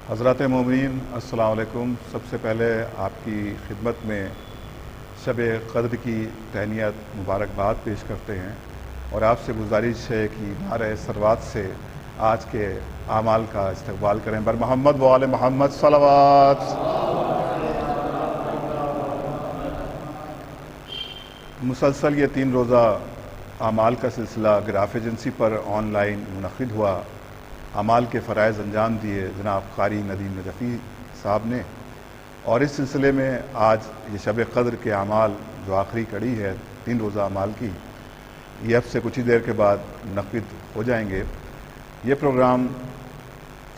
हज़रात मोमिनीन अस्सलाम वालेकुम। सबसे पहले आपकी खिदमत में शब क़द्र की तहनियत मुबारकबाद पेश करते हैं और आपसे गुजारिश है कि नारे सरवात से आज के आमाल का इस्तक़बाल करें। बर मोहम्मद व आले मोहम्मद सलावत। मुसलसल ये 3 रोज़ा आमाल का सिलसिला ग्राफ एजेंसी पर ऑनलाइन मुनक़िद हुआ। अमाल के फ़राइज़ अंजाम दिए जनाब क़ारी नदीम नजफ़ी साहब ने, और इस सिलसिले में आज ये शब क़द्र के अमाल जो आखिरी कड़ी है 3 रोज़ा अमाल की, ये अब से कुछ ही देर के बाद मुनक़िद हो जाएंगे। ये प्रोग्राम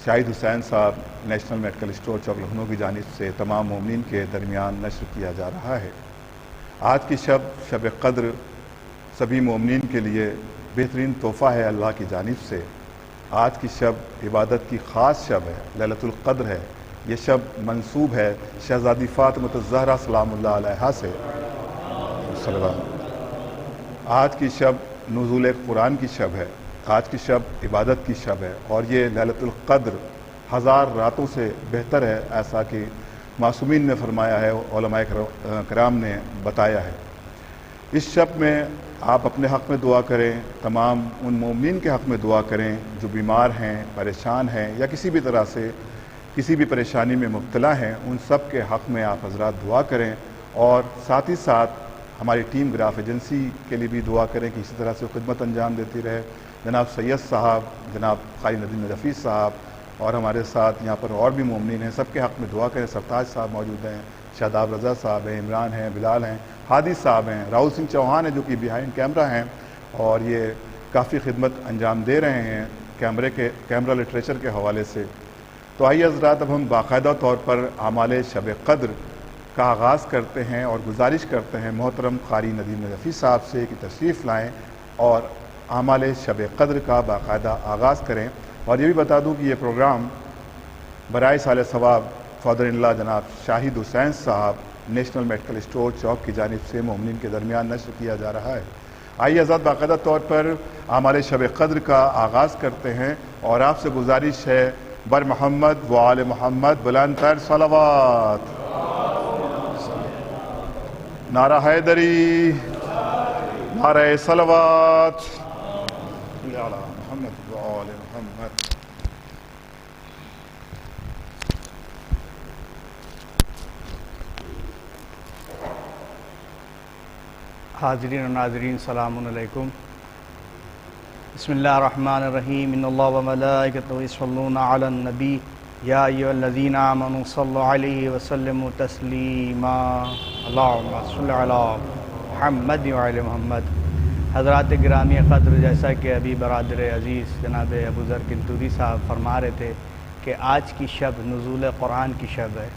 शाहिद हुसैन साहब नेशनल मेडिकल स्टोर चौक लखनऊ की जानिब से तमाम मोमिनीन के दरमियान नश्र किया जा रहा है। आज की शब क़द्र सभी मोमिनीन के लिए बेहतरीन तोहफ़ा है अल्लाह की जानिब से। आज की शब इबादत की ख़ास शब है, लैलतुल क़द्र है। ये शब मंसूब है शहज़ादी फ़ातिमा ज़हरा सलामुल्लाह अलैहा से। आज की शब नुज़ूल कुरान की शब है। आज की शब इबादत की शब है और ये लैलतुल क़द्र 1000 रातों से बेहतर है, ऐसा कि मासूमीन ने फरमाया है, उलमाए कराम ने बताया है। इस शब में आप अपने हक़ में दुआ करें, तमाम उन मोमिनीन के हक़ में दुआ करें जो बीमार हैं, परेशान हैं या किसी भी तरह से किसी भी परेशानी में मुब्तला हैं। उन सब के हक़ में आप हज़रात दुआ करें और साथ ही साथ हमारी टीम ग्राफ एजेंसी के लिए भी दुआ करें कि इसी तरह से खिदमत अंजाम देती रहे। जनाब सैयद साहब, जनाब क़ारी नदीम नजफ़ी साहब और हमारे साथ यहाँ पर और भी मोमिनीन हैं, सबके हक़ में दुआ करें। सरताज साहब मौजूद हैं, शादाब रज़ा साहब हैं, इमरान हैं, बिलाल हैं, हादी साहब हैं, राहुल सिंह चौहान हैं जो कि बिहाइंड कैमरा हैं और ये काफ़ी खिदमत अंजाम दे रहे हैं कैमरा लिटरेचर के हवाले से। तो आइए हज़रात, अब हम बाकायदा तौर पर आमाल शब क़द्र का आगाज़ करते हैं और गुजारिश करते हैं मोहतरम क़ारी नदीम नजफ़ी साहब से कि तशरीफ़ लाएँ और आमाल शब क़द्र का बाकायदा आगाज़ करें। और ये भी बता दूँ कि ये प्रोग्राम बराए साल सवाब फादर इन लॉ जनाब शाहिद हुसैन साहब नेशनल मेडिकल स्टोर चौक की जानिब से मोमिनीन के दरमियान नश्र किया जा रहा है। आइए आज़ाद बाकायदा तौर पर आमाल शब क़द्र का आगाज़ करते हैं और आपसे गुजारिश है बर मोहम्मद व आले मोहम्मद बुलंद तर सलावत। नारा हैदरी, नारा सलावत अला मोहम्मद व आले मोहम्मद। हाज़रीन और नाज़रीन सलामुन अलैकुम। बिस्मिल्लाहिर्रहमानिर्रहीम। इन्नल्लाह व मलाइकतहु यस्सल्लूना अलन नबी या अय्युहल्लज़ीना आमनू सल्लु अलैहि व सल्लिमू तस्लीमा। अल्लाहुम्मा सल्लि अला मुहम्मद व आले मुहम्मद। हज़रात गिरामी क़द्र, जैसा कि अभी बरादर अज़ीज़ जनाब अबू ज़र किंतूरी साहब फरमा रहे थे कि आज की शब नुज़ूल कुरान की शब है,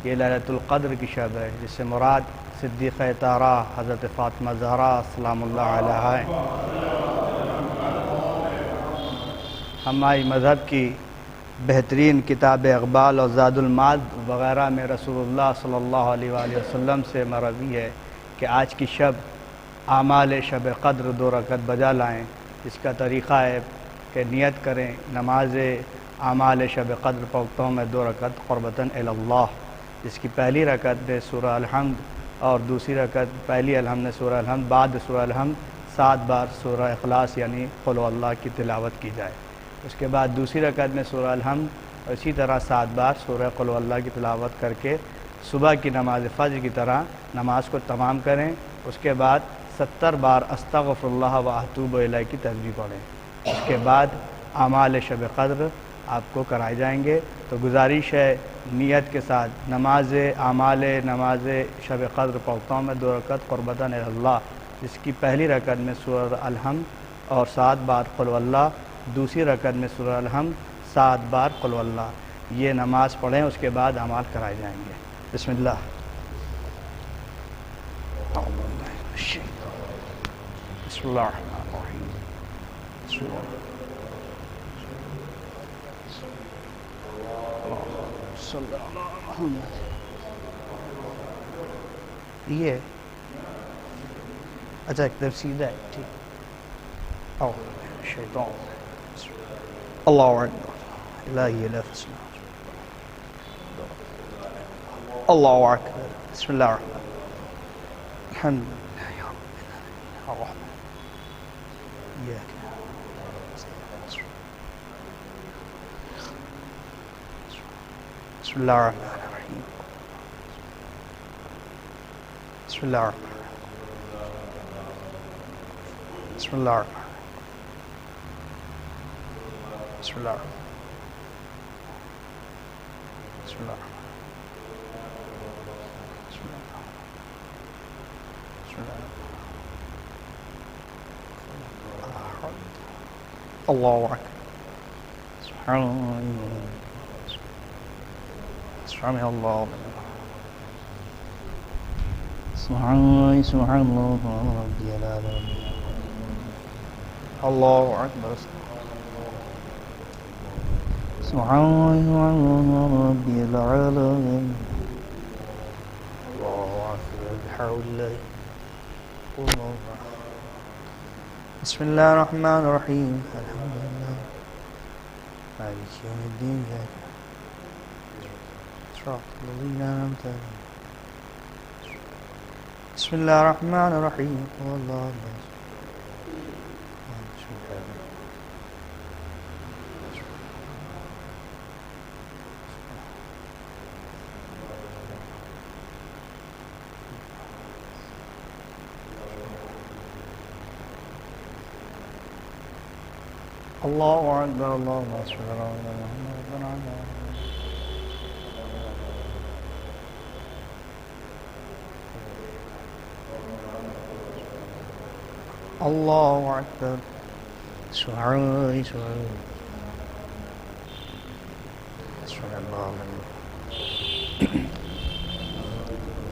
ये लैलतुल क़द्र की शब है, जिससे मुराद सिद्दीक़ तारा हज़रत फ़ातिमा ज़हरा सलामुल्लाह अलैहा है। हमारी मज़हब की बेहतरीन किताब अक़बाल और ज़ादुल माद वग़ैरह में रसूलुल्लाह सल्लल्लाहु अलैहि वसल्लम से मरवी है कि आज की शब आमाल शब क़द्र 2 रकत बजा लाएँ। इसका तरीक़ा है कि नियत करें नमाज आमाल शब क़द्र पढ़ता हूँ मैं 2 रकत क़ुर्बतन इलल्लाह, जिसकी पहली रकत में सूरह अल-हम्द और दूसरी रकत पहली अलहम्द में सूरह अल-हम्द, बाद सूरह अल-हम्द 7 बार सूरह इखलास यानी क़ुल हुवल्लाह की तिलावत की जाए। उसके बाद दूसरी रकत में सूरह अल-हम्द और इसी तरह 7 बार सूरह क़ुल हुवल्लाह की तिलावत करके सुबह की नमाज फ़ज्र की तरह नमाज को तमाम करें। उसके बाद 70 बार अस्तग़फ़िरुल्लाह व अतूबु इलैह की तस्बीह पढ़ें। उसके बाद आमाल शब क़द्र आपको कराए जाएंगे। तो गुजारिश है नियत के साथ नमाज शब क़द्र पढ़ता हूँ मैं 2 रकत क़ुर्बतन इलल्लाह, जिसकी पहली रकत में सूरह अल-हम्द और 7 बार क़ुल हुवल्लाह, दूसरी रकत में सूरह अल-हम्द 7 बार क़ुल हुवल्लाह। ये नमाज़ पढ़ें, उसके बाद अमाल कराए जाएंगे। बिस्मिल्लाह। ये अच्छा एक तरफ सीधा है, ठीक। शैतान अल्लाहु अकबर ला इलाहा इल्लल्लाह। अल्लाहु अकबर। बिस्मिल्लाह अल्हम्दुलिल्लाह अर्रहमान इय्याक बिस्मिल्लाह अर्रहमान बिस्मिल्लाह बिस्मिल्लाह बिस्मिल्लाह बिस्मिल्लाह Allahu Akbar. Subhanallah. Subhanallah. Subhanallah. Subhanallah. Allahu Akbar. Subhanallah. Rabbil alamin. Allahu Akbar. Bihamdillah. Allahu Akbar. بسم الله الرحمن الرحيم الحمد لله مالك يوم الدين صراط الذين أنعمت عليهم بسم الله الرحمن الرحيم والله الله أكبر الله أكبر الله أكبر سبحان الله سبحان الله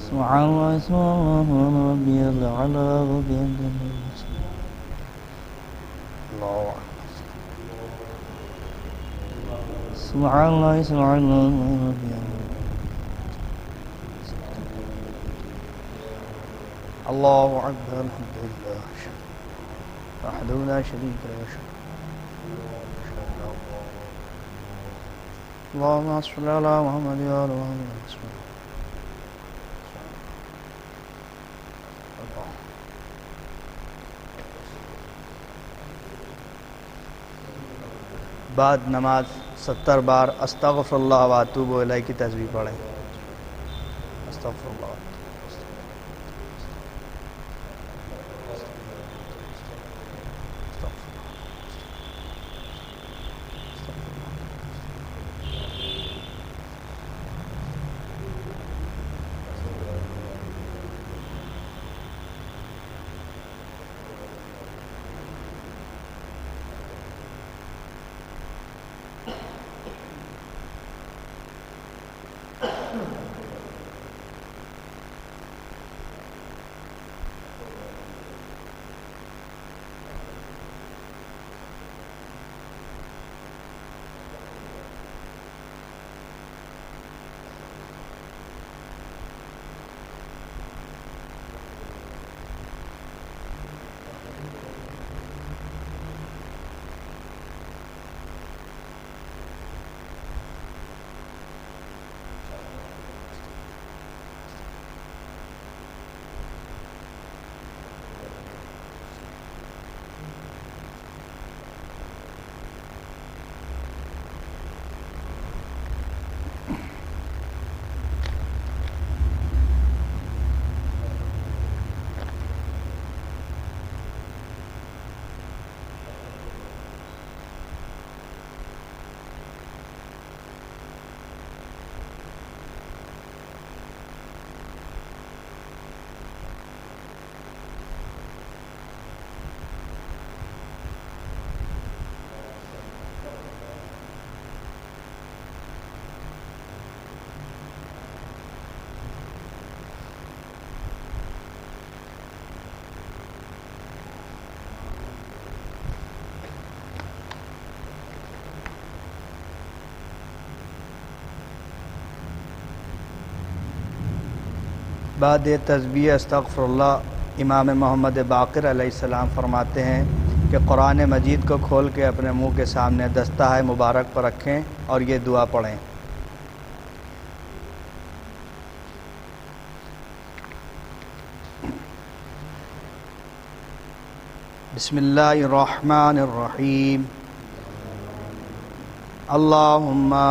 سبحان الله سبحان الله ربي الأعلى ربي الله أكبر سبحان الله سبحان الله الله أكبر الحمد لله وحده لا شريك له اللهم صل على محمد وعلى آل محمد बाद नमाज 70 बार अस्तगफिरुल्लाह व अतूबु इलैह की तस्बीह पढ़ें। अस्तगफिरुल्लाह बाद तस्बीह अस्तगफिरुल्लाह इमाम मोहम्मद बाक़िर अलैहिस्सलाम फरमाते हैं कि कुरान मजीद को खोल के अपने मुंह के सामने दस्ताह मुबारक पर रखें और ये दुआ पढ़ें। बिस्मिल्लाहिर्रहमानिर्रहीम। अल्लाहुम्मा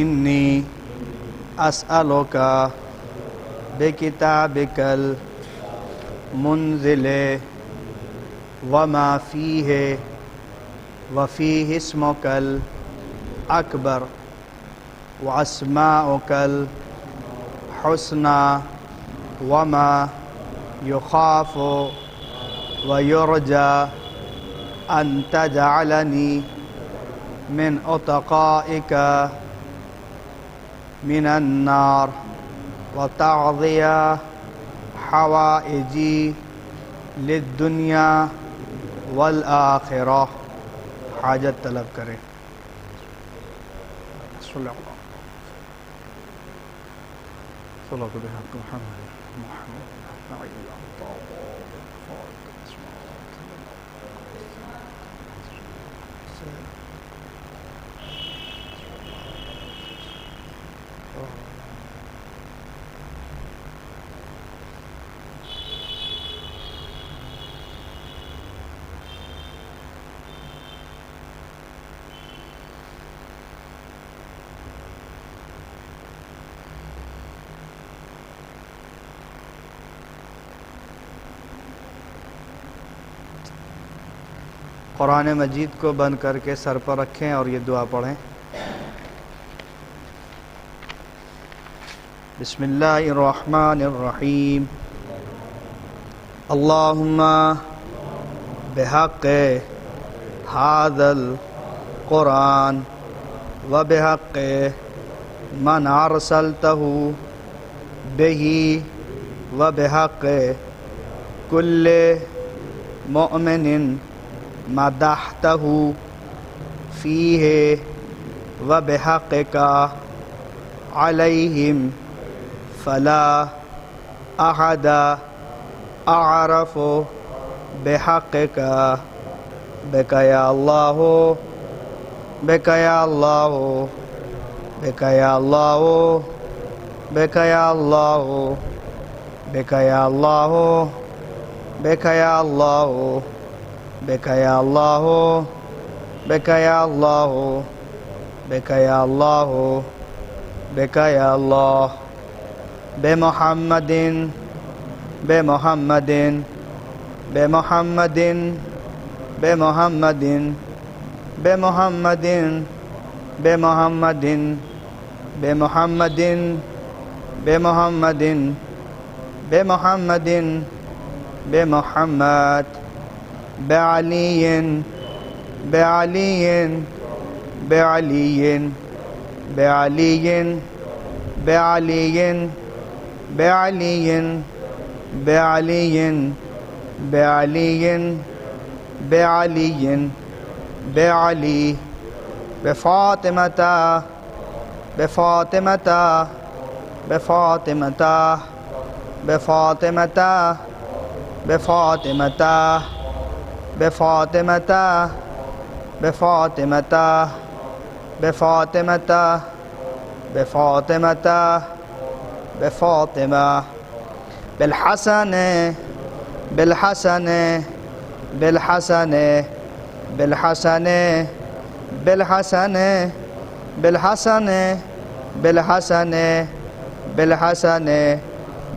इन्नी अस्अलुका बिकिताबिकल मुनज़िले वमा फ़ीहे वफ़ीहि इस्मुकल अकबर व अस्माउकल हुस्ना वमा युखाफ़ु व युरजा अन तजअलनी मिन उतक़ाइका मिनन नार व तक़दिया हवाइजी लिद्दुनिया वल आखिरा। हाजत तलब करें। कुरान मजीद को बंद करके सर पर रखें और ये दुआ पढ़ें। बिस्मिल्लाहिर्रहमानिर्रहीम। अल्लाहुम्मा बिहक़्क़ि हाज़ल कुरान व बिहक़्क़ि मन अरसलतहु बिही व बिहक़्क़ि कुल्लि मुअमिनिन मदहतहु फ़ीहे व बिहक़्क़िका अलैहिम फ़ला अहदा अअरफ़ु बिहक़्क़िका बिका या अल्लाहु बिका या अल्लाहु बिका या अल्लाहु बिका या अल्लाहु बिका या अल्लाहु बिका या अल्लाहु बिका या अल्लाहु बिका या अल्लाहु बिका या अल्लाहु बिका या अल्लाह बेमुहम्मदिन बेमुहम्मदिन बेमुहम्मदिन बेमुहम्मदिन बेमुहम्मदिन बेमुहम्मदिन बेमुहम्मदिन बेमुहम्मदिन बेमुहम्मदिन बेमुहम्मद बेअलियन बेअलियन बेअलियन बेअलियन बेअलियन बेअलियन बेअलियन बेअलियन बेअलियन बेअली बेफ़ातिमता बेफ़ातिमता बेफ़ातिमता बेफ़ातिमता बेफ़ातिमता बेफ़ातिमता बेफ़ातिमता बेफ़ातिमता बेफ़ातिमता बेफ़ातिमा बिलहसन बिलहसन बिलहसन बिलहसन बिलहसन बिलहसन बिलहसन बिलहसन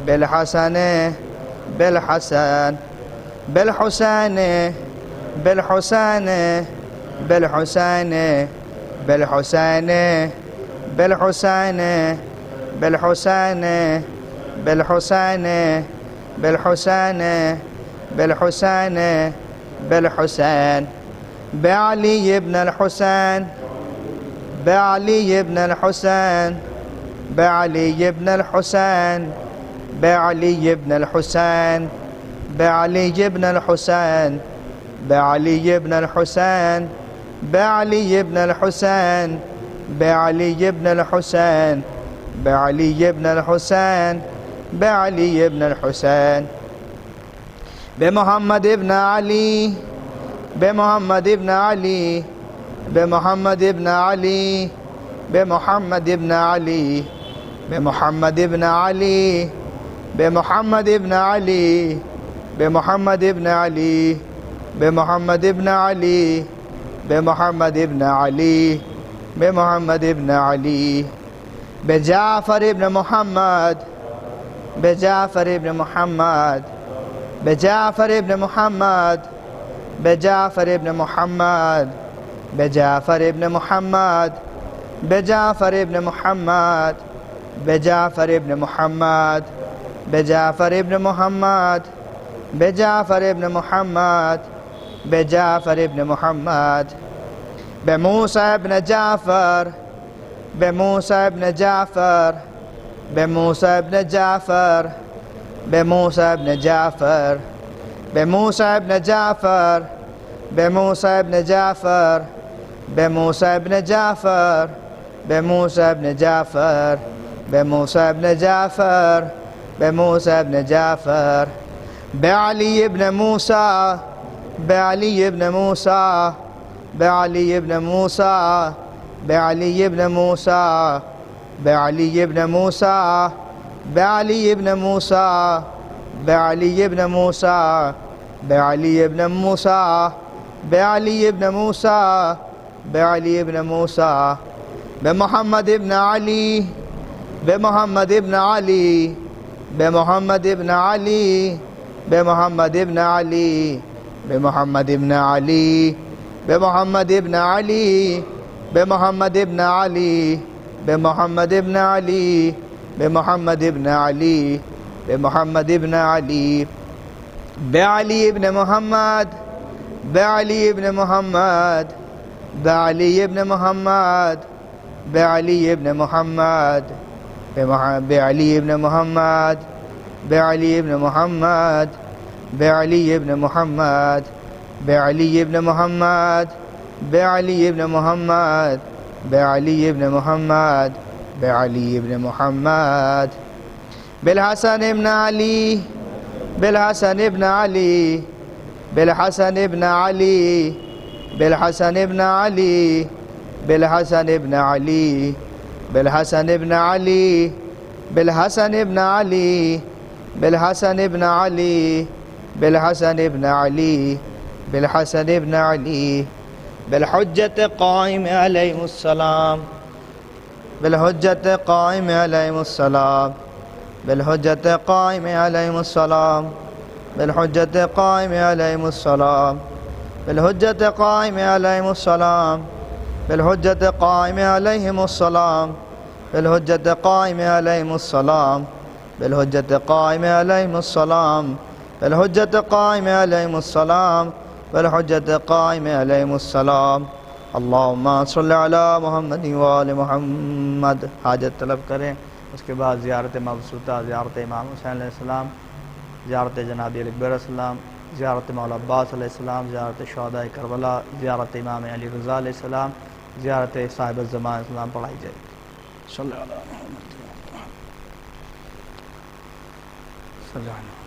बिलहसन बिलहसन बिलहुसैन बिलहुसैन बिलहुसैन बिलहुसैन बिलहुसैन बिलहुसैन बिलहुसैन बिलहुसैन बिलहुसैन बिलहुसैन बेअली इब्न अल-हुसैन बेअली इब्न अल-हुसैन बेअली इब्न अल-हुसैन बेअली इब्न अल-हुसैन बेअली इब्न अल-हुसैन बेअली इब्न अल-हुसैन बेअली इब्न अल-हुसैन बेअली इब्न अल-हुसैन बेअली इब्न अल-हुसैन बेअली इब्न अल-हुसैन बेमुहम्मद इब्न अली बेमुहम्मद इब्न अली बेमुहम्मद इब्न अली बेमुहम्मद इब्न अली बेमुहम्मद इब्न अली बेमुहम्मद इब्न अली بمحمد ابن علي بمحمد ابن علي بمحمد ابن علي بمحمد ابن علي بجعفر ابن محمد بجعفر ابن محمد بجعفر ابن محمد بجعفر ابن محمد بجعفر ابن محمد بجعفر ابن محمد بجعفر ابن محمد بجعفر ابن محمد بجعفر ابن محمد بجعفر ابن محمد بموسى ابن جعفر بموسى ابن جعفر بموسى ابن جعفر بموسى ابن جعفر بموسى ابن جعفر بموسى ابن جعفر بموسى ابن جعفر بموسى ابن جعفر بموسى ابن جعفر بموسى ابن جعفر بعلي ابن موسى بعلي ابن موسى بعلي ابن موسى بعلي ابن موسى بعلي ابن موسى بعلي ابن موسى بعلي ابن موسى بعلي ابن موسى بعلي ابن موسى بعلي ابن موسى بمحمد ابن علي بمحمد ابن علي بمحمد ابن علي بمحمد ابن علي بمحمد ابن علي بمحمد ابن علي بمحمد ابن علي بمحمد ابن علي بمحمد ابن علي بمحمد ابن علي بعلي ابن محمد بعلي ابن محمد بعلي ابن محمد بعلي ابن محمد بعلي ابن محمد بعلي ابن محمد بعلي ابن محمد بعلي ابن محمد بعلي ابن محمد بعلي ابن محمد بعلي ابن محمد بالحسن ابن علي بالحسن ابن علي بالحسن ابن علي بالحسن ابن علي بالحسن ابن علي بالحسن ابن علي بالحسن ابن علي بالحسن ابن علي بالحسن ابن علي بالحسن ابن علي بالحجة قائم عليه السلام بالحجة قائم عليه السلام بالحجة قائم عليه السلام بالحجة قائم عليه السلام بالحجة قائم عليه السلام بالحجة قائم عليهم السلام بالحجة قائم عليهم السلام بالحجة قائم عليهم السلام بالحجة قائم عليهم السلام بالحجة قائم عليهم السلام اللهم صل على محمد وآل محمद। हाजत तलब करें, उसके बाद ज़ियारत मबसूता, ज़ियारत इमाम हुसैन अलैहिस्सलाम, ज़ियारत जनाब अली अकबर अलैहिस्सलाम, ज़ियारत मौला अब्बास अलैहिस्सलाम, ज़ियारत शहदाए करबला, ज़ियारत इमाम अली रज़ा अलैहिस्सलाम, ज़ियारत साहिब ज़मान अलैहिस्सलाम पढ़ाई जाएगी। सल्लल्लाहु अलैहि वसल्लम।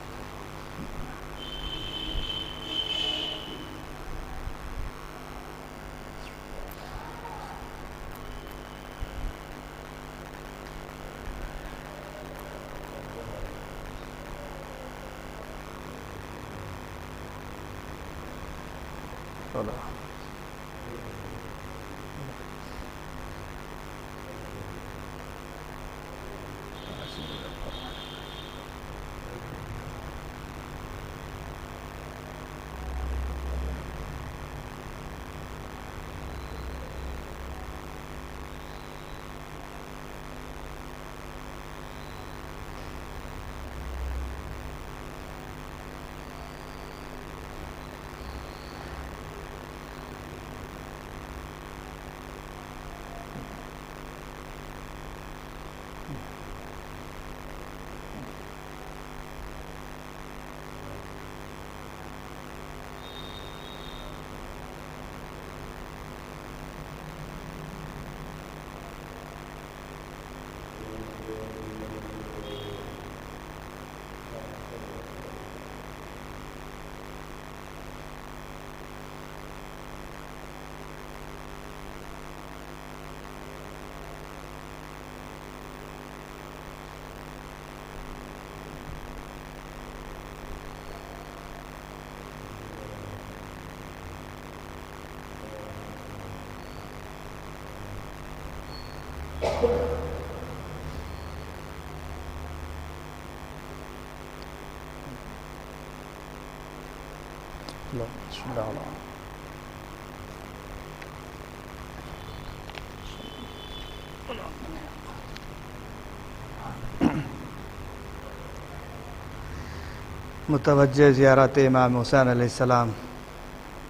मुतवज्जे ज़ियारत इमाम हुसैन अलैहिस्सलाम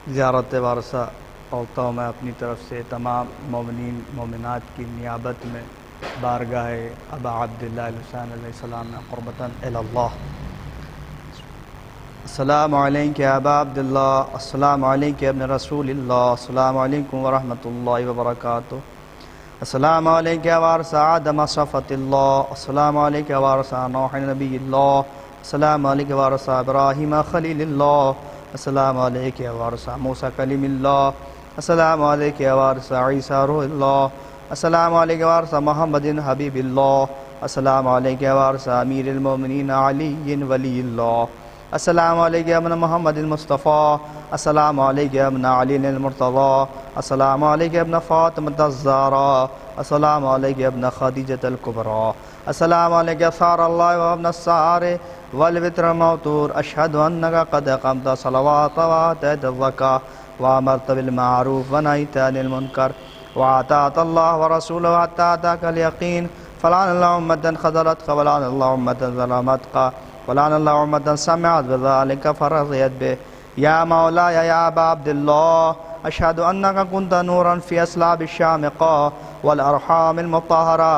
ज़ियारत वारसा औता हूँ मैं अपनी तरफ से तमाम मोमिनीन मोमिनात की नियाबत में बारगाह अबा अब्दुल्लाह हुसैन अलैहिस्सलाम में क़ुर्बतन इलल्लाह। अस्सलामु अलैका या अबा अब्दुल्लाह, अस्सलामु अलैका इब्न रसूलिल्लाह, अस्सलामु अलैकुम व रहमतुल्लाहि व बरकातुहू, अस्सलामु अलैका या वारिस आदम सफ़तिल्लाह, अस्सलामु अलैका या वारिस नूह नबिय्यिल्लाह, अस्सलामु अलैका या वारिस इब्राहीम खलीलिल्लाह, अस्सलामु अलैका या वारिस मूसा कलीमिल्लाह, अस्सलामु अलैका या वारिस ईसा रूहुल्लाह, अस्सलामु अलैका या वारिस मुहम्मदिन हबीबिल्लाह, अस्सलामु अलैका या वारिस अमीरुल मोमिनीन अली वलील्लाह, अस्सलामु अलैका या इब्न मुहम्मदिल मुस्तफ़ा, अस्सलामु अलैका या इब्न अलील मुर्तज़ा, अस्सलामु अलैका या इब्न फ़ातिमतज़ ज़हरा, अस्सलामु अलैका या इब्न ख़दीजतल कुबरा, अस्सलामु अलैका या सारल्लाह व इब्न सारे वल वित्र मौतूर, अशहदु अन्नका क़द अक़मत सलवात व आतैत ज़का व अमरत बिल मारूफ व नहैत अनिल मुनकर व अताअत अल्लाह व रसूलहु हत्ता अताकल यक़ीन, फ़लानल्लाहु उम्मतन ख़ज़लत क़वलानल्लाहु उम्मतन ज़लमतका वलानल्लाहु उम्मतन समिअत बिज़ालिका फ़रज़ियत बिह, या मौला या अबा अब्दुल्लाह अशहदु अन्नका कुन्त नूरन फ़ी अस्लाबिश शामिक़ा वल अरहामिल मुत्तहरा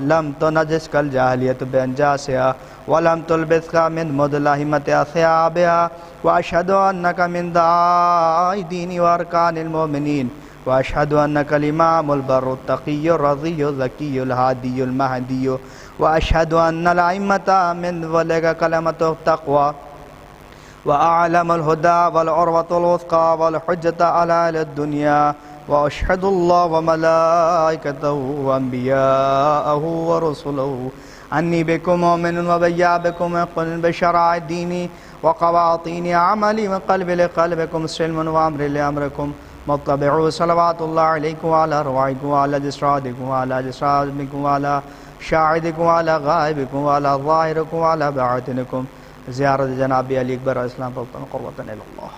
लम तुनजिस्कल जाहिलियतु बिअंजासिहा वलम तुलबिसका मिन मुदलहिमति अस्याबिहा व अशहदु अन्नका मिन दाइदीन व अरकानिल मोमिनीन व अशहदु अन्नकल इमामुल बर्रुत तक़ियुर रज़ियुज़ ज़कियुल हादियुल महदियु व अशहदु अन्नल अइम्मता मिन वलगा कलमतु तक़वा व अअलमुल हुदा वल उर्वतुल वुस्क़ा वल हुज्जत अला दुनिया व अशहदुल्लाह व मलाइकतहु व अंबियाअहु व रुसुलहु अन्नी बिकुम मुमिनुन व बय्या बिकुम मुक़िनुन बिशराइ दीनी व क़वातीनी अमली व क़ल्बि लिक़ल्बिकुम सिल्मुन व अम्रि लिअम्रिकुम मुत्तबिउ सलवातुल्लाह अलैकुम व अला रुवाइकुम व अला जिस्रादिकुम व अला जिस्रादिकुम व अला शाहिदिकुम व अला गाइबिकुम व अला ज़ाहिरिकुम व अला बातिनिकुम ज़ियारत जनाब अली अकबर अलैहिस्सलाम क़ुर्बतन इलल्लाह।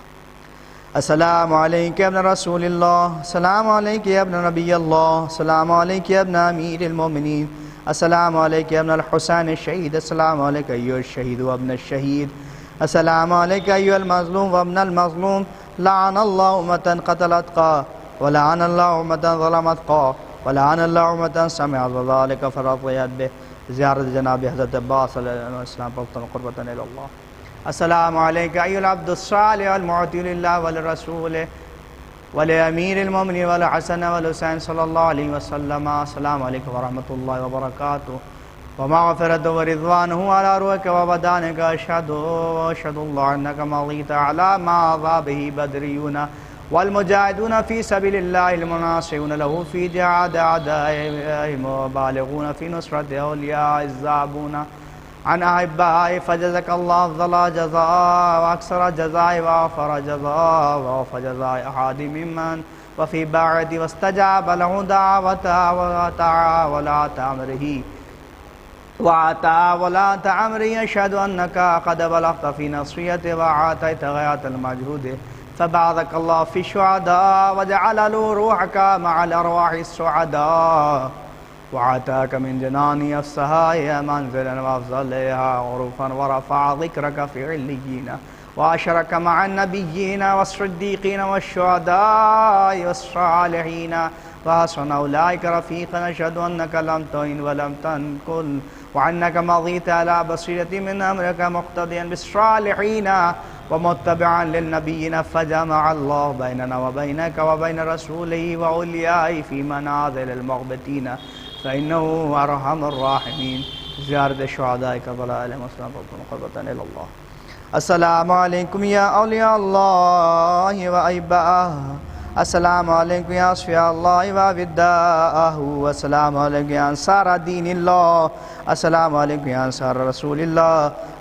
अस्सलामु अलैका इब्न रसूलिल्लाह, अस्सलामु अलैका इब्न नबिय्यिल्लाह, अस्सलामु अलैका इब्न अमीरिल मोमिनीन, अस्सलामु अलैका इब्न अल हुसैन अश-शहीद, अस्सलामु अलैका अय्युहश शहीद व इब्न अश-शहीद, अस्सलामु अलैका अय्युहल मज़लूम व इब्नल मज़लूम, लअनल्लाहु उम्मतन क़तलतका व लअनल्लाहु उम्मतन ज़लमतका व लअनल्लाहु उम्मतन समिअत ज़ालिका फ़रज़ियत बिह, ज़ियारत जनाब हज़रत अब्बास अलैहिस्सलाम क़ुर्बतन इलल्लाह। अस्सलामु अलैका अय्युल अब्दुस सालिह वल मुअति लिल्लाह वल रसूल वल अमीरिल मोमिनीन वल हसन वल हुसैन सल्लल्लाहु अलैहि वसल्लम, अस्सलामु अलैकुम व रहमतुल्लाहि व बरकातुहू व मग़फ़िरतुहु व रिज़वानुहु अला रूहिका व बदानिका, अशहदु अल्लाह अन्नका मग़ीत अला मा ज़ा बिही बदरियूना वल मुजाहिदून फ़ी सबीलिल्लाहिल मुनासिरून लहू फ़ी जिहादि अअदाइहि व बालिगून फ़ी नुसरति औलियाइज़ ज़ाबून अन अहिब्बाइ फ़जज़कल्लाहु अफ़ज़ल जज़ा व अक्सर जज़ाइ व अफ़र जज़ा व औफ़ जज़ाइ अहादि मिम्मन व फ़ी बअदि वस्तजाब लहू दावता व अता वलात अमरी अशहदु अन्नका क़द बलग़त फ़ी नस्रियति व आतैत ग़ायतल मजहूद फ़बारकल्लाहु फ़ी शुहदा व जअलहु रूहका मअल अरवाहिस शुहदा व आताका मिन जनानी अफ़्सहाया मंज़िलन व अफ़ज़लहा उरूफ़न व रफ़अ ज़िक्रका फ़ी इल्लिय्यीन व अशरका मअन नबिय्यीन वस्सिद्दीक़ीन वश्शुहदाइ वस्सालिहीन व हसुन उलाइका रफ़ीक़न, अशहदु अन्नका लम तुइन व लम तनकुल व अन्नका मग़ीत अला बसीरतिन मिन अम्रिका मुक़्तदियन बिस्सालिहीन व मुत्तबिअन लिन्नबिय्यीन फ़जमअल्लाहु बैनना व बैनका व बैन रसूलिही व औलियाइ फ़ी मनाज़िलिल मुग़बितीन फ़इन्नहु अरहमुर राहिमीन, ज़ियारत शुहदाए करबला अलैहिस्सलाम क़ुर्बतन इलल्लाह। अस्सलामु अलैकुम या औलिया अल्लाह व अहिब्बाह, अस्सलामु अलैकुम या अस्फ़िया अल्लाह व विद्दाहु, अस्सलामु अलैकुम या अंसार दीनिल्लाह, अस्सलामु अलैकुम या अंसार रसूलिल्लाह,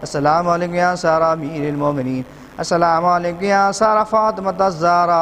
अस्सलामु अलैकुम या अंसार अमीरिल मोमिनीन, अस्सलामु अलैकुम या सारा फातिमा ज़हरा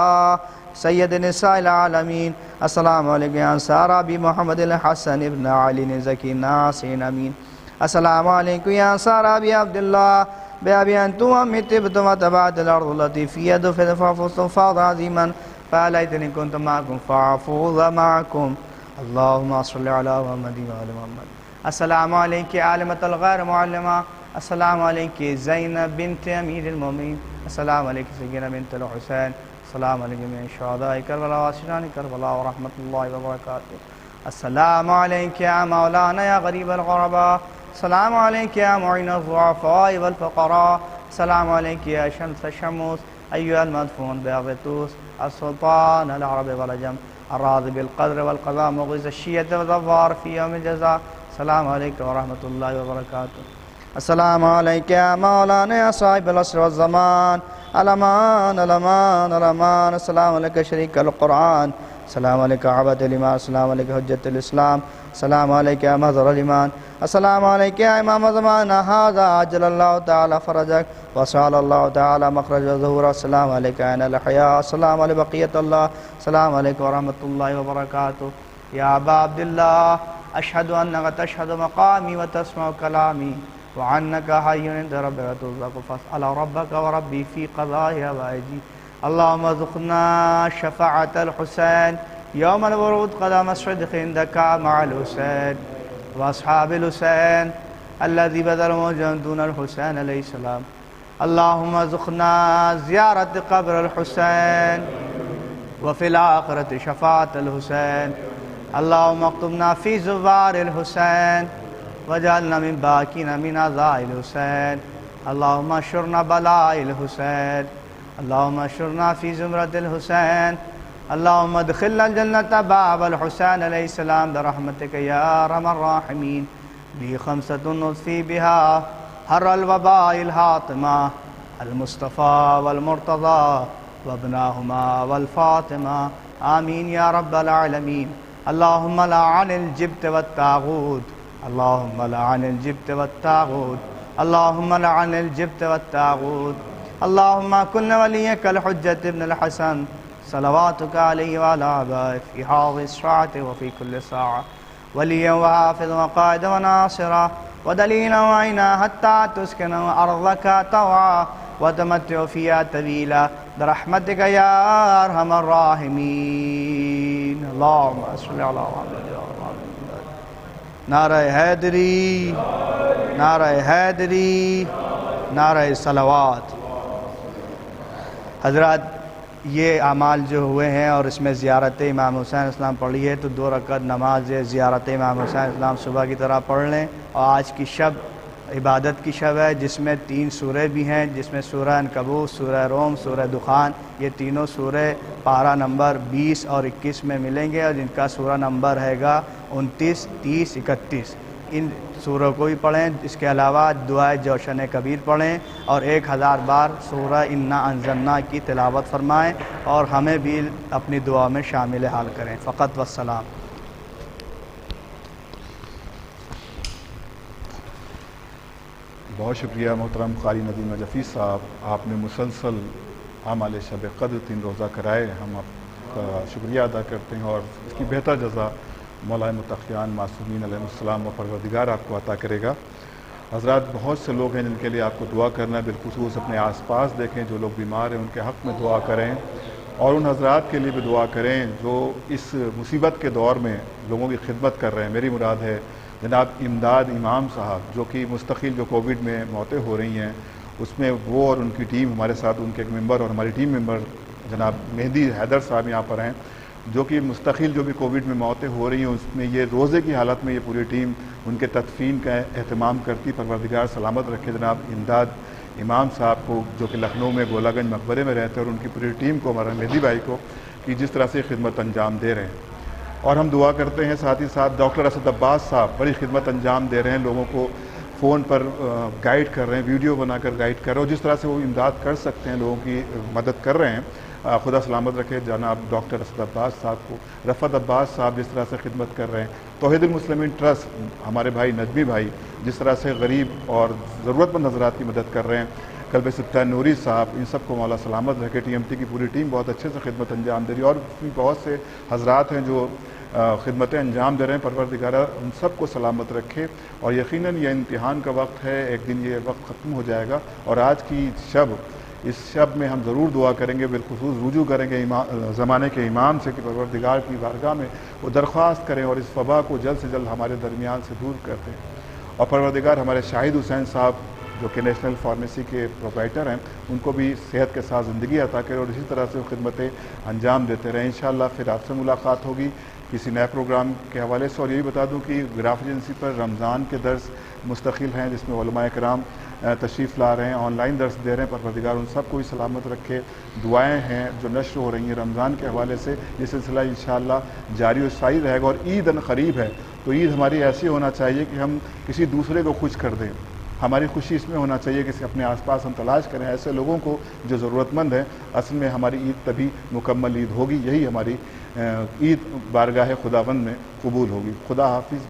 सैयद निसाइल आलमीन। अस्सलामु अलैकुम या सारा बी मोहम्मद हसन इब्न अली ज़की नासिन अमीन। अस्सलामु अलैकुम या सारा बी अब्दुल्लाह बेअबी अंतुम अम्मी तिब्तुम वतबाअतिल अर्दु लती फी यदिकुम फफज़्तुम फज़्लन अज़ीमन फ़लैतनी कुन्तु मअकुम फ़अफ़ूज़ मअकुम। अल्लाहुम्मा सल्लि अला मुहम्मद व आलि मुहम्मद। अस्सलामु अलैकुम आलिमतुल गैर मुअल्लिमा। अस्सलामु अलैकुम ज़ैनब बिन्त अमीरिल मोमिनीन। अस्सलामु अलैकुम सय्यदा बिन्तुल हुसैन। अस्सलामु अलैकुम या शुहदाए करबला व शुहदाए करबला व रहमतुल्लाहि व बरकातुहू। अस्सलामु अलैकुम या मौलाना या गरीबल गुरबा। अस्सलामु अलैकुम या मुईनुज़ ज़ुअफ़ाए वल फ़ुक़रा। अस्सलामु अलैकुम या शम्स शमूस अय्युहल मदफ़ून बिअग़तूस अस्सुल्तान अल अरब वल अजम अर्राज़ि बिल क़द्र वल क़ज़ा मुग़ीज़ अश्शिय्यत व ज़व्वार फ़ी यौमिल जज़ा। अस्सलामु अलैकुम व रहमतुल्लाहि व बरकातुहू। अस्सलामु अलैकुम या मौलाना या साहिबल अस्र वज़ ज़मान अलमान अलमान अलमान। अस्सलामु अलैकुम शरीकल क़ुरआन। अस्सलामु अलैकुम अबदुल ईमान। अस्सलामु अलैकुम हुज्जतुल इस्लाम। अस्सलामु अलैकुम मज़हरुल ईमान। अस्सलामु अलैकुम या इमाम ज़मान हाज़ा अज्जलल्लाहु तआला फ़रजक व सअलल्लाहु तआला मख़रज व ज़ुहूर। अस्सलामु अलैकुम ऐनल हया। अस्सलामु अलैकुम बक़ियतुल्लाह। अस्सलामु अलैकुम व रहमतुल्लाहि व बरकातुहू। या अबा अब्दुल्लाह अशहदु अन्नका तशहदु मक़ामी व तस्मअु कलामी व अन्नका हय्युन इंद रब्बिका तुरज़क़ु फ़स्अल रब्बका व रब्बी फ़ी क़ज़ाइ हवाइजी। अल्लाहुम्मा ज़ुक़ना शफ़ाअतल हुसैन यौमल वरूद क़दम अस्सिद्क़ इंदका मअल हुसैन व अस्हाबिल हुसैन अल्लज़ी बज़लहु दूनल हुसैन अलैहिस्सलाम। अल्लाहुम्मा ज़ुक़ना ज़ियारत क़ब्रिल हुसैन व फ़िल आख़िरति शफ़ाअतल हुसैन। अल्लाहुम्मा अक्तुबना फ़ी ज़ुवारिल हुसैन वजअलना मिन बाक़ीना मिन अज़ाइल हुसैन। अल्लाहुम्मा अशुरना बलाइल हुसैन। अल्लाहुम्मा अशुरना फ़ी ज़ुमरतिल हुसैन। अल्लाहुम्मा अदख़िलना जन्नत बाबल हुसैन अलैहिस्सलाम बिरहमतिका या अरहमर राहिमीन। बी ख़म्सतुन नुज़फ़ी बिहा हर्रल वबाइल हातिमा अल मुस्तफ़ा वल मुर्तज़ा व इब्नाहुमा वल फ़ातिमा आमीन या रब्बल आलमीन। अल्लाहुम्मा लअनिल जिब्त वत ताग़ूत। अल्लाहुम्मा लअनिल जिब्त वत ताग़ूत। अल्लाहुम्मा लअनिल जिब्त वत ताग़ूत। अल्लाहुम्मा कुन वलिय्यकल हुज्जत इब्नुल हसन सलवातुका अलैहि व अला आबाइहि फ़ी हाज़िहि स्साअति व फ़ी कुल्लि साअह वलिय्यन व हाफ़िज़न व क़ाइदन व नासिरा व दलीलन व ऐना हत्ता तुस्किना अर्ज़का तवआ व तमत्तिअ फ़ीहा तवीला बिरहमतिका या अरहमर राहिमीन। अल्लाहुम्मा सल्लि अला मुहम्मद। नारे हैदरी नारे हैदरी नारे सलवात। हज़रात ये अमाल जो हुए हैं और इसमें ज़ियारत इमाम हुसैन इस्लाम पढ़ी है तो 2 रकअत नमाज ज़ियारत इमाम हुसैन इस्लाम सुबह की तरह पढ़ लें। और आज की शब इबादत की शब है जिसमें 3 सूरह भी हैं, जिसमें सूरह अनकबूत, सूरह रोम, सूरह दुखान, ये तीनों सूरह पारा नंबर 20 और 21 में मिलेंगे और जिनका सूरह नंबर हैगा 29, 30, 31। इन सूरों को भी पढ़ें। इसके अलावा दुआए जोशन कबीर पढ़ें और 1000 बार सूरह इन्ना अंज़लना की तिलावत फरमाएँ और हमें भी अपनी दुआ में शामिल हाल करें। फ़क़त वस्सलाम। बहुत शुक्रिया मोहतरम क़ारी नदीम नजफ़ी साहब, आपने मुसलसल आमाल शब क़द्र 3 रोज़ा कराए। हम आपका शुक्रिया अदा करते हैं और इसकी बेहतर जज़ा मौलाए मुत्तक़ियान मासूमीन अलैहिस्सलाम व परवरदिगार आपको अता करेगा। हज़रात, बहुत से लोग हैं जिनके लिए आपको दुआ करना है। बिलख़ुसूस अपने आसपास देखें, जो लोग बीमार हैं उनके हक़ में दुआ करें और उन हज़रात के लिए भी दुआ करें जो इस मुसीबत के दौर में लोगों की खिदमत कर रहे हैं। मेरी मुराद है जनाब इमदाद इमाम साहब, जो कि मुस्तकिल जो कोविड में मौतें हो रही हैं उसमें वो और उनकी टीम, हमारे साथ उनके एक मेंबर और हमारी टीम मेंबर जनाब मेहदी हैदर साहब यहाँ पर हैं, जो कि मुस्तकिल जो भी कोविड में मौतें हो रही हैं उसमें ये रोज़े की हालत में ये पूरी टीम उनके तदफीन का एहतमाम करती। परवरदिगार सलामत रखे जनाब इमदाद इमाम साहब को, जो कि लखनऊ में गोलागंज मकबरे में रहते हैं, और उनकी पूरी टीम को, हमारा मेहदी भाई को, कि जिस तरह से खिदमत अंजाम दे रहे हैं। और हम दुआ करते हैं साथ ही साथ डॉक्टर असद अब्बास साहब बड़ी खिदमत अंजाम दे रहे हैं, लोगों को फ़ोन पर गाइड कर रहे हैं, वीडियो बनाकर गाइड कर रहे हैं, और जिस तरह से वो इमदाद कर सकते हैं लोगों की मदद कर रहे हैं। खुदा सलामत रखे जनाब डॉक्टर असद अब्बास साहब को। रफ़त अब्बास साहब जिस तरह से खिदमत कर रहे हैं, तौहीदुल मुस्लिमीन ट्रस्ट हमारे भाई नदवी भाई जिस तरह से गरीब और ज़रूरतमंद हज़रात की मदद कर रहे हैं, कल्ब सित्ता नूरी साहब, इन सबको मौला सलामत रखे। TMT की पूरी टीम बहुत अच्छे से खिदमत अंजाम दे रही है और भी बहुत से हजरात हैं जो खिदमतें अंजाम दे रहे हैं। परवरदिगार उन सबको सलामत रखे और यकीनन ये इम्तिहान का वक्त है, एक दिन ये वक्त ख़त्म हो जाएगा और आज की शब, इस शब में हम ज़रूर दुआ करेंगे, बिलखुसूस रुजू करेंगे ज़माने के इमाम से कि परवरदिगार की बारगाह में वो दरख्वास्त करें और इस वबा को जल्द से जल्द हमारे दरमियान से दूर कर दें। और परवरदिगार हमारे शाहिद हुसैन साहब जो कि नेशनल फार्मेसी के प्रोप्राइटर हैं, उनको भी सेहत के साथ ज़िंदगी अता करें और इसी तरह से वो खिदमतें अंजाम देते रहें। इंशाअल्लाह फिर आपसे मुलाकात होगी किसी नए प्रोग्राम के हवाले से। और ये भी बता दूं कि ग्राफ एजेंसी पर रमज़ान के दर्स मुस्तकिल हैं जिसमें उलमाए किराम तशरीफ़ ला रहे हैं, ऑनलाइन दर्स दे रहे हैं। परवरदिगार उन सबको भी सलामत रखे। दुआएं हैं जो नश्र हो रही हैं रमज़ान के हवाले से, ये सिलसिला इंशाअल्लाह जारी और सारी रहेगा। और ईद अन क़रीब है तो ईद हमारी ऐसी होना चाहिए कि हम किसी दूसरे को खुश कर दें। हमारी खुशी इसमें होना चाहिए कि अपने आसपास हम तलाश करें ऐसे लोगों को जो ज़रूरतमंद हैं। असल में हमारी ईद तभी मुकम्मल ईद होगी, यही हमारी ईद बारगाह खुदावंद में कबूल होगी। खुदा हाफिज़।